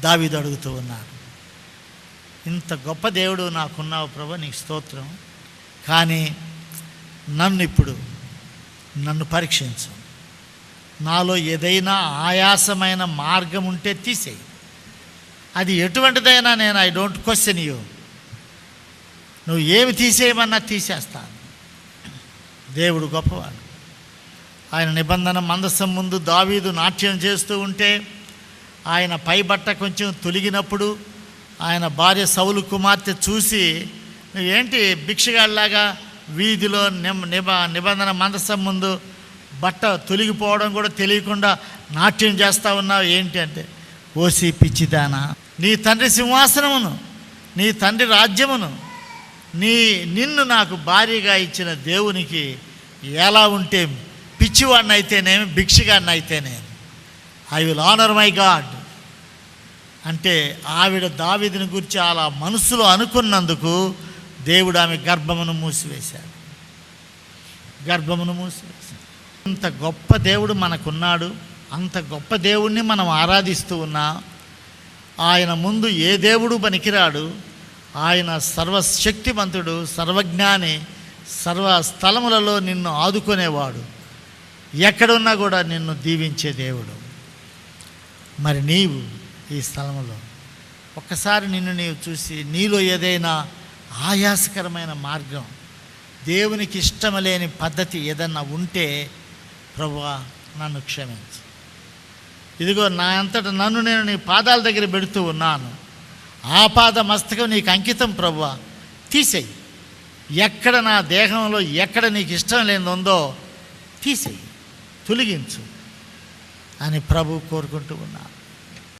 దావీదు అడుగుతూ ఉన్నాడు. ఇంత గొప్ప దేవుడు నాకున్నావు ప్రభు, నీకు స్తోత్రం. కానీ నన్ను పరీక్షించు, నాలో ఏదైనా ఆయాసమైన మార్గం ఉంటే తీసేయి. అది ఎటువంటిదైనా నేను ఐ డోంట్ క్వశ్చన్ యూ, నువ్వు ఏమి తీసేయమన్నా తీసేస్తాను. దేవుడు గొప్పవాడు. ఆయన నిబంధన మందసం ముందు దావీదు నాట్యం చేస్తూ ఉంటే ఆయన పై బట్ట కొంచెం తొలగినప్పుడు ఆయన భార్య సౌలు కుమార్తె చూసి, నువ్వేంటి భిక్షగాడిలాగా వీధిలో నిబంధన మందసం ముందు బట్ట తొలగిపోవడం కూడా తెలియకుండా నాట్యం చేస్తూ ఉన్నావు ఏంటి అంటే, ఓసి పిచ్చిదానా, నీ తండ్రి సింహాసనమును, నీ తండ్రి రాజ్యమును, నిన్ను నాకు భార్యగా ఇచ్చిన దేవునికి ఎలా ఉంటే పిచ్చివాడిని అయితేనేమి భిక్షగాడిని అయితేనేమి, I will honour my God అంటే ఆవిడ దావీదుని గురించి అలా మనసులో అనుకున్నందుకు దేవుడు ఆమె గర్భమును మూసివేశాడు. ఇంత గొప్ప దేవుడు మనకున్నాడు. అంత గొప్ప దేవుణ్ణి మనం ఆరాధిస్తూ ఉన్నా ఆయన ముందు ఏ దేవుడు పనికిరాడు. ఆయన సర్వశక్తిమంతుడు, సర్వజ్ఞాని, సర్వ స్థలములలో నిన్ను ఆదుకునేవాడు, ఎక్కడున్నా కూడా నిన్ను దీవించే దేవుడు. మరి నీవు ఈ స్థలంలో ఒక్కసారి నిన్ను నీవు చూసి, నీలో ఏదైనా ఆయాసకరమైన మార్గం, దేవునికి ఇష్టం లేని పద్ధతి ఏదన్నా ఉంటే, ప్రభువా నన్ను క్షమించు, ఇదిగో నా అంతటా నన్ను నేను నీ పాదాల దగ్గర పెడుతూ ఉన్నాను, ఆ పాద మస్తకం నీకు అంకితం ప్రభువా, తీసేయి. ఎక్కడ నా దేహంలో ఎక్కడ నీకు ఇష్టం లేనిది ఉందో తీసేయి, తొలగించు అని ప్రభు కోరుకుంటూ ఉన్నాను.